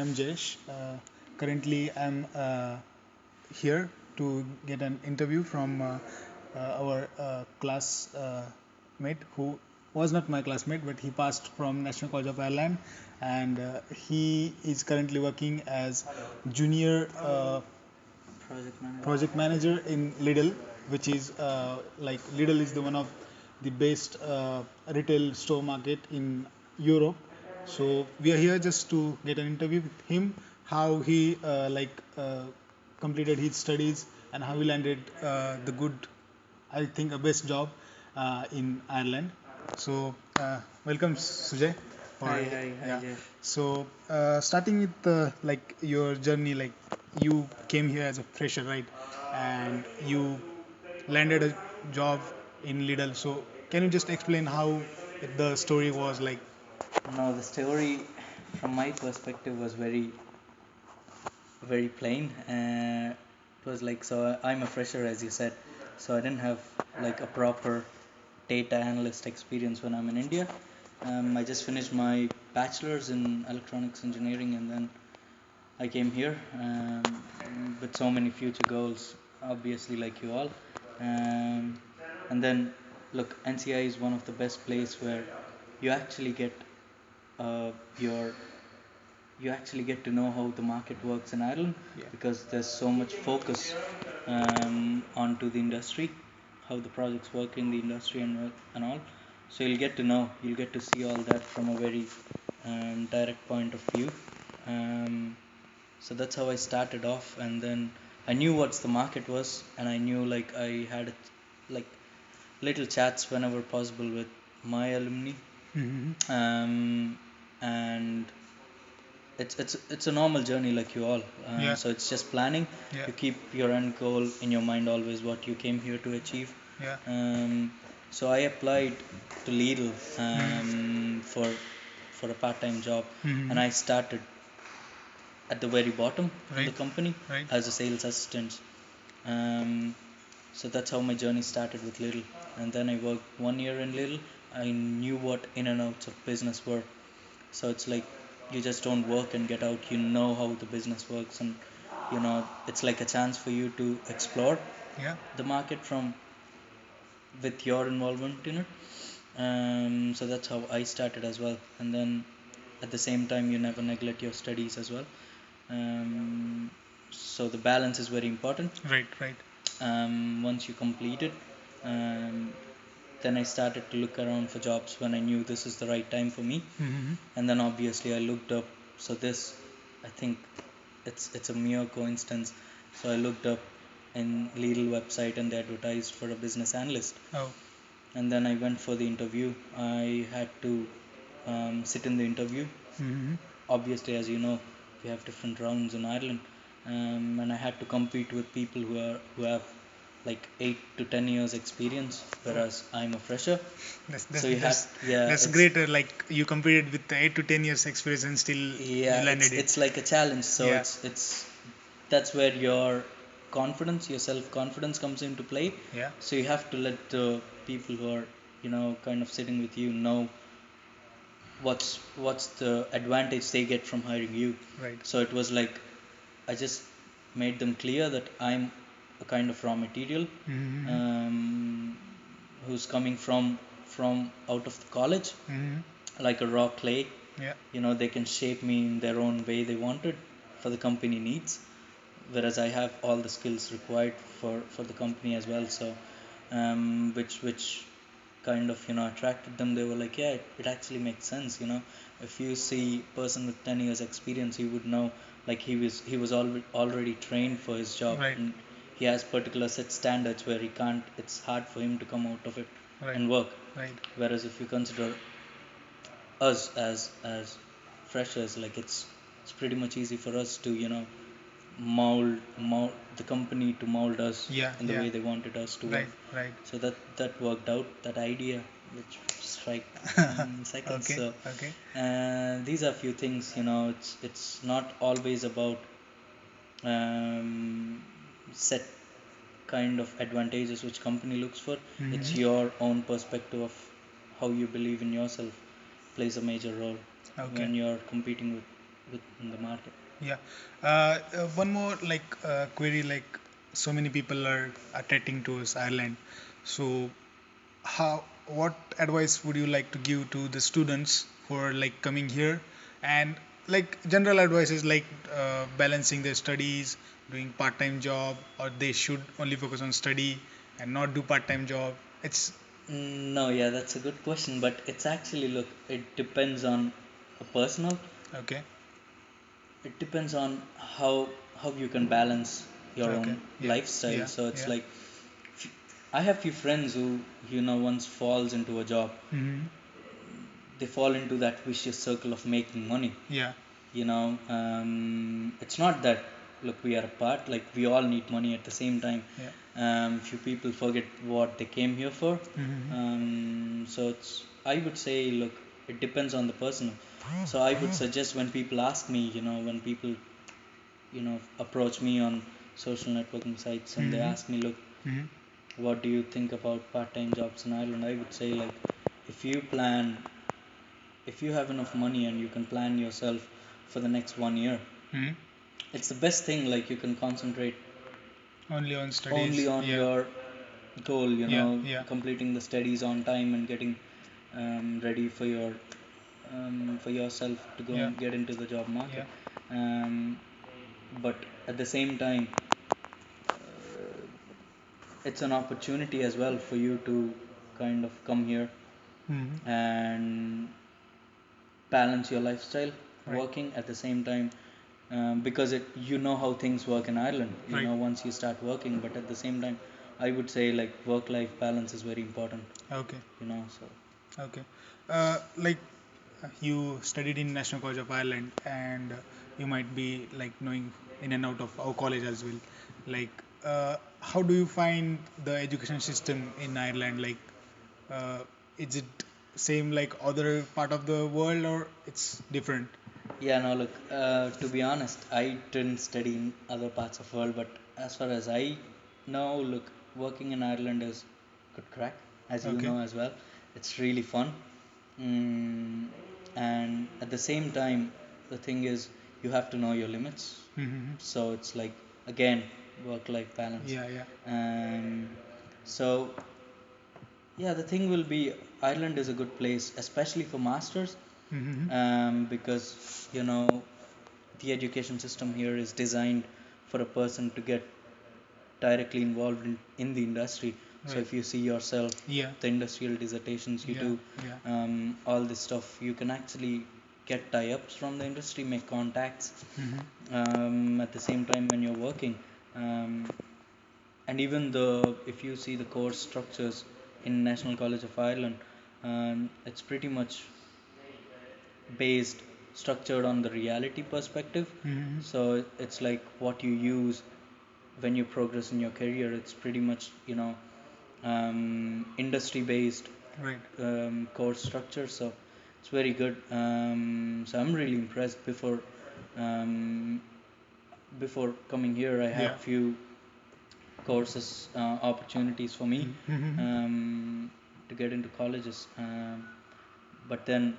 I'm Jayesh. Currently, I'm here to get an interview from our class mate who was not my classmate, but he passed from National College of Ireland, and he is currently working as junior project manager in Lidl, which is like Lidl is the one of the best retail store market in Europe. So we are here just to get an interview with him, how he completed his studies and how he landed the good, I think, a best job in Ireland. So welcome, Sujay. Yeah. Jeff. So starting with like your journey, like you came here as a fresher, right? And you landed a job in Lidl. So can you just explain how the story was like? Now, the story from my perspective was very plain. It was like, so I'm a fresher, as you said, so I didn't have like a proper data analyst experience when I'm in India. I just finished my bachelor's in electronics engineering, and then I came here with so many future goals, obviously, like you all. Um, and then, look, NCI is one of the best place where you actually get uh, your you actually get to know how the market works in Ireland, Yeah. because there's so much focus onto the industry, how the projects work in the industry and all. So you'll get to see all that from a very direct point of view. Um, so that's how I started off, and then I knew what the market was, and I knew like I had like little chats whenever possible with my alumni. Mm-hmm. And it's a normal journey like you all. Yeah. So it's just planning. Yeah. You keep your end goal in your mind always, what you came here to achieve. Yeah. So I applied to Lidl Mm-hmm. for a part-time job, Mm-hmm. and I started at the very bottom in the Right. company Right. as a sales assistant. Um, so that's how my journey started with Lidl, and then I worked 1 year in Lidl. I knew what in and outs of business were. So it's like you just don't work and get out. You know how the business works, and it's like a chance for you to explore Yeah. the market from with your involvement in it. So that's how I started as well. And then at the same time, you never neglect your studies as well. So the balance is very important. Right. Right. Once you complete it, um, then I started to look around for jobs when I knew this is the right time for me. Mm-hmm. And then obviously I looked up. So this, I think, it's a mere coincidence. So I looked up in Lidl website, and they advertised for a business analyst. Oh. And then I went for the interview. I had to sit in the interview. Mm-hmm. Obviously, as you know, we have different rounds in Ireland, and I had to compete with people who have like 8 to 10 years experience, whereas I'm a fresher. That's So that's you had, that's yeah, that's great. Like you competed with the 8 to 10 years experience and still you it's landed it. it's like a challenge. So Yeah. it's that's where your confidence, your self confidence comes into play. Yeah. So you have to let the people who are kind of sitting with you know what's the advantage they get from hiring you. Right. So it was like I just made them clear that I'm a kind of raw material, Mm-hmm. um, who's coming from out of the college, Mm-hmm. like a raw clay. Yeah. They can shape me in their own way they wanted for the company needs, whereas I have all the skills required for the company as well. So which kind of attracted them. They were like, yeah, it actually makes sense. If you see person with 10 years experience, you would know, like he was already trained for his job, Right. and he has particular set standards where he can't it's hard for him to come out of it Right. and work. Right. Whereas if you consider us as freshers, like it's pretty much easy for us to mold the company to mold us Yeah. in the Yeah. way they wanted us to Right. work. Right. So that worked out, that idea which strike in seconds. Okay. So Okay. these are few things. It's not always about um, set kind of advantages which company looks for. It's Mm-hmm. your own perspective of how you believe in yourself plays a major role Okay. when you're competing with within the market. Yeah. One more query, like so many people are attracting towards Ireland. So how what advice would you like to give to the students who are like coming here, and like general advice is like balancing their studies, doing part-time job, or they should only focus on study and not do part-time job? It's No, yeah, that's a good question, but it's actually, look, it depends on a personal. okay. It depends on how you can balance your Okay. own Yeah. lifestyle. Yeah. So it's Yeah. like, I have few friends who, once falls into a job, Mm-hmm. they fall into that vicious circle of making money. Yeah. It's not that, look, we are apart, like we all need money at the same time. Yeah. Few people forget what they came here for. Mm-hmm. So I would say, look, it depends on the person. So I would suggest, when people ask me, when people approach me on social networking sites and they Mm-hmm. ask me, look, Mm-hmm. what do you think about part-time jobs in Ireland? I would say, like, if you plan, if you have enough money and you can plan yourself for the next 1 year, Mm-hmm. it's the best thing. Like, you can concentrate Only on only studies. on Yeah. your goal, Yeah. Yeah. completing the studies on time and getting ready for your for yourself to go Yeah. and get into the job Yeah. market. But at the same time, uh, it's an opportunity as well for you to kind of come here Mm-hmm. and balance your lifestyle Right. working at the same time, because how things work in Ireland, Right. once you start working. But at the same time, I would say, like, work life balance is very important, Okay. so. Okay. Like you studied in National College of Ireland, and you might be like knowing in and out of our college as well. Like, how do you find the education system in Ireland? Like, is it same like other part of the world, or it's different? Yeah, no, look, to be honest, I didn't study in other parts of the world, but as far as I know, look, working in Ireland is good crack, as you Okay. know as well. It's really fun. Mm, and at the same time, the thing is, you have to know your limits. Mm-hmm. So it's like, again, work-life balance. Yeah. Yeah. Um, so yeah, the thing will be, Ireland is a good place, especially for masters, Mm-hmm. because the education system here is designed for a person to get directly involved in the industry. So Right. if you see yourself, Yeah. the industrial dissertations you Yeah. do, Yeah. all this stuff, you can actually get tie-ups from the industry, make contacts, Mm-hmm. at the same time when you're working. um, and even the if you see the course structures in National College of Ireland, it's pretty much based structured on the reality perspective. Mm-hmm. So it's like what you use when you progress in your career. It's pretty much, industry based Right. course structure. So it's very good. So I'm really impressed. Um, before coming here, I had Yeah. few courses, opportunities for me, Mm-hmm. to get into colleges. But then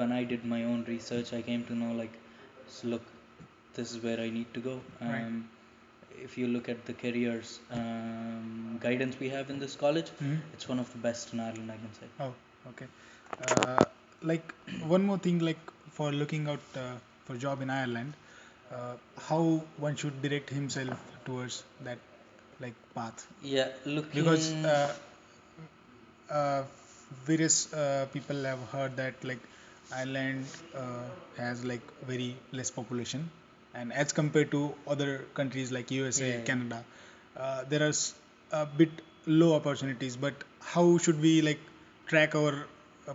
when I did my own research, I came to know, like, look, this is where I need to go. Right. If you look at the careers guidance we have in this college, Mm-hmm. it's one of the best in Ireland, I can say. Oh, okay. Uh, like one more thing, like for looking out for job in Ireland, how one should direct himself towards that like path, Yeah, because looking. uh, various people have heard that like Ireland has like very less population, and as compared to other countries like USA, Yeah, yeah. Canada, there are a bit low opportunities. But how should we like track our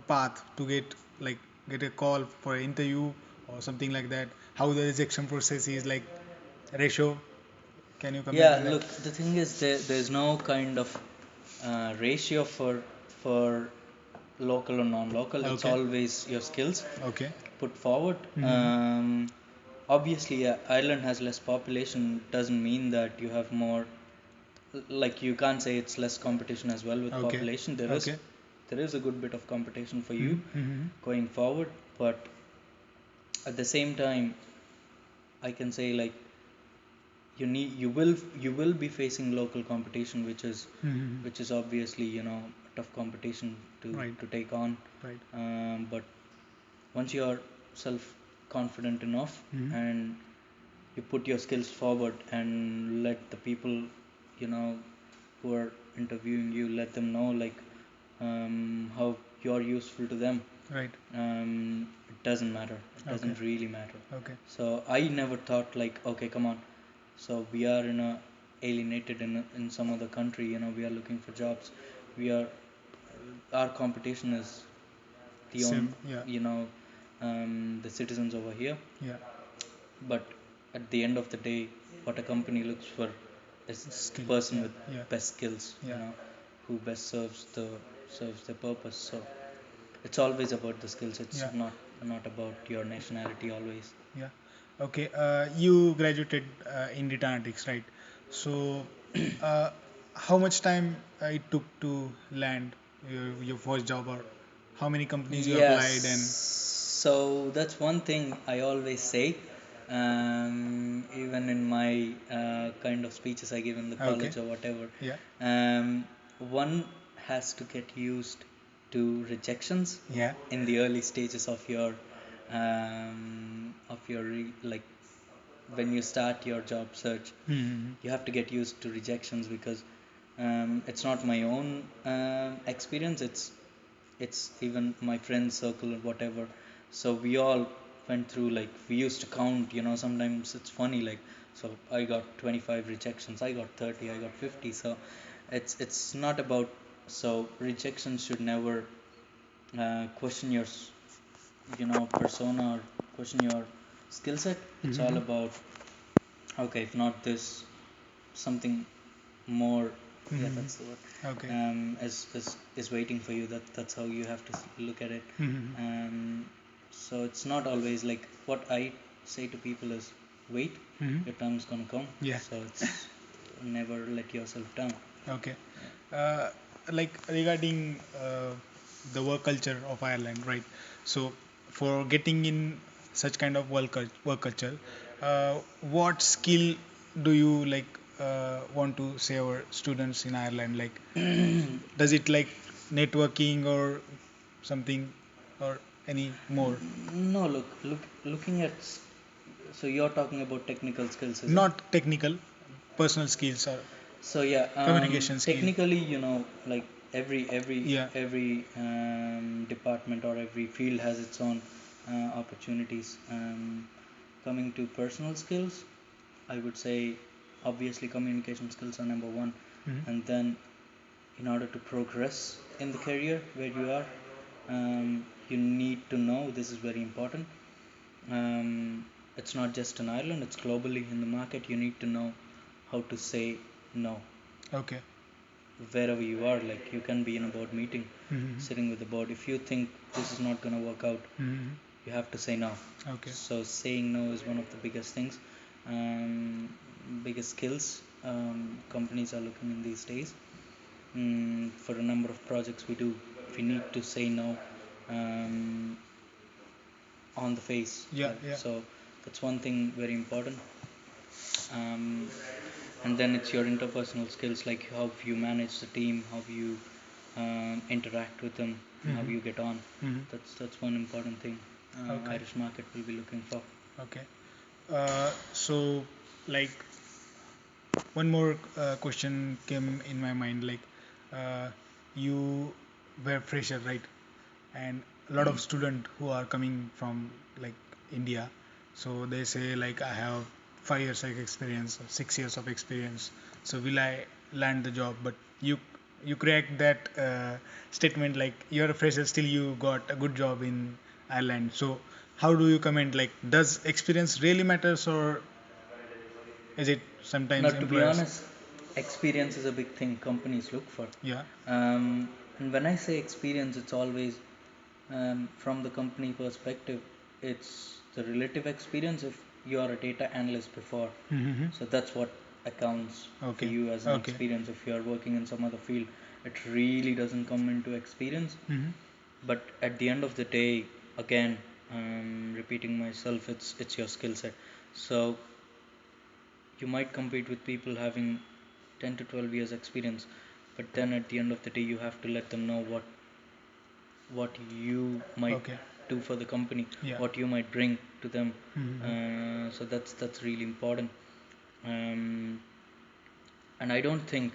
path to get a call for an interview or something like that? How the rejection process is like ratio? Can you comment Yeah, on that? look, the thing is, there's no kind of ratio for local or non-local. It's Okay. always your skills Okay. put forward. Mm-hmm. Obviously, Ireland has less population, doesn't mean that you have more. Like, you can't say it's less competition as well with Okay. population. There is Okay. there is a good bit of competition for you Mm-hmm. Mm-hmm. going forward, but at the same time, I can say like you will be facing local competition, which is obviously tough competition Right. to take on. Right. But once you are self confident enough and you put your skills forward and let the people you know who are interviewing you, let them know like how you're useful to them. Right. It doesn't matter, it Okay. doesn't really matter. Okay. So I never thought like, okay, come on, so we are alienated in some other country, we are looking for jobs. We are Our competition is the Same. Yeah. the citizens over here. Yeah. But at the end of the day, what a company looks for is the Skill. person Yeah. with Yeah. best skills, Yeah. who best serves the purpose. So it's always about the skills. It's Yeah. not about your nationality always. Yeah. Okay. You graduated in data analytics, right? So, uh, how much time it took to land your first job, or how many companies you Yes. applied, and So that's one thing I always say. Even in my kind of speeches I give in the okay. college or whatever. Yeah. One has to get used to rejections Yeah. in the early stages of your like when you start your job search. You have to get used to rejections because it's not my own experience. It's even my friend circle or whatever. So we all went through, like, we used to count, sometimes it's funny, like, so I got 25 rejections, I got 30, I got 50. So it's not about, so rejections should never question your persona or question your skill set. It's all about, okay, if not this, something more. Yeah, that's the word. Okay. Is waiting for you. That's how you have to look at it. um so it's not always like, what I say to people is, wait, your time's gonna come. Yeah. So it's never let yourself down. Okay. Uh, like regarding the work culture of Ireland, right? So, for getting in such kind of work culture, what skill do you like want to say our students in Ireland? Like, does it like networking or something, or any more? No, looking at, so you're talking about technical skills, is it? Not technical, personal skills or So yeah, communication skill. technically, like Yeah. every department or every field has its own opportunities. Coming to personal skills, I would say obviously communication skills are number one, and then in order to progress in the career where you are, you need to know, this is very important. It's not just in Ireland; it's globally in the market. You need to know how to say no Okay. wherever you are. Like, you can be in a board meeting, sitting with the board. If you think this is not going to work out, you have to say no. Okay. So saying no is one of the biggest things, um, biggest skills companies are looking in these days. For a number of projects we need to say no um, on the face. Yeah. Yeah. So that's one thing very important. um, and then it's your interpersonal skills, like how you manage the team, how you interact with them, how you get on. That's one important thing Okay. Irish market will be looking for. Okay. So, like, one more question came in my mind. Like, you were fresher, right? And a lot of student who are coming from like India, so they say like, I have 5 years of experience, or 6 years of experience. So will I land the job? But you correct that statement, like you're a fresher, still you got a good job in Ireland. So how do you comment? Like, does experience really matters, or is it Now, sometimes to be employers? honest, experience is a big thing companies look for. Yeah. And when I say experience, it's always from the company perspective. It's the relative experience if you are a data analyst before. So that's what accounts for Okay. you as an Okay. experience. If you are working in some other field, it really doesn't come into experience. But at the end of the day, again, repeating myself, it's your skill set. So you might compete with people having 10 to 12 years experience, but then at the end of the day you have to let them know what you might Okay. do for the company, Yeah. what you might bring to them. So that's really important. um, and I don't think,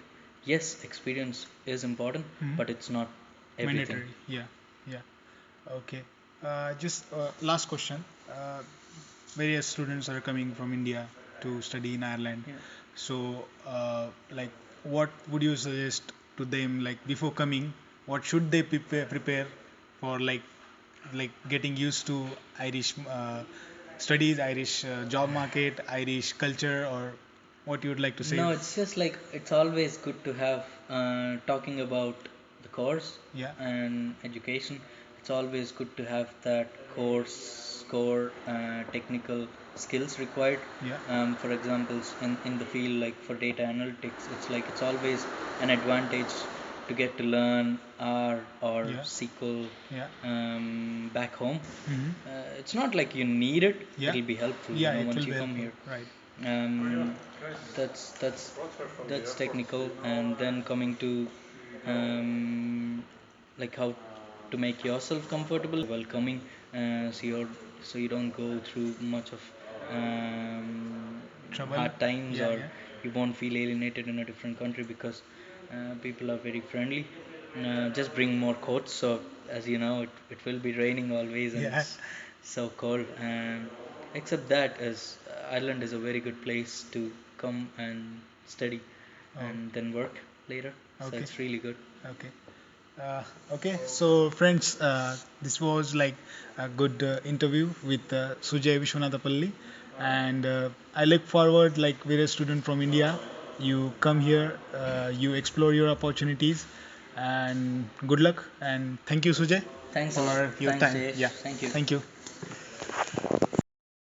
yes, experience is important, but it's not everything. Mandatory. Yeah. Yeah. Okay. Just last question. Various students are coming from India to study in Ireland. Yeah. So, like, what would you suggest to them? Like, before coming, what should they prepare for? Like getting used to Irish studies, Irish job market, Irish culture, or what you would like to say? No, it's just like it's always good to have talking about the course Yeah. and education. It's always good to have that course core technical skills required. Yeah. For example, in the field like for data analytics, it's like it's always an advantage to get to learn R or Yeah. SQL Yeah. back home. Mm-hmm. It's not like you need it; Yeah. it'll be helpful, Yeah. It will once be you come helpful. here. Right. um, that's technical. And then coming to like how to make yourself comfortable while coming, so you don't go through much of Trouble. hard times, Yeah. or Yeah. you won't feel alienated in a different country, because people are very friendly. Just bring more coats, so as you know, it will be raining always, and Yeah. it's so cold. Except that, as Ireland is a very good place to come and study Oh. and then work later. So Okay. it's really good. Okay. Okay, so friends, this was like a good interview with Sujay Vishwanathapalli, and I look forward, like we're a student from India. You come here, you explore your opportunities, and good luck. And thank you, Sujay, Thanks a lot. for your Thanks, time. Jayesh. Yeah, Thank you. thank you.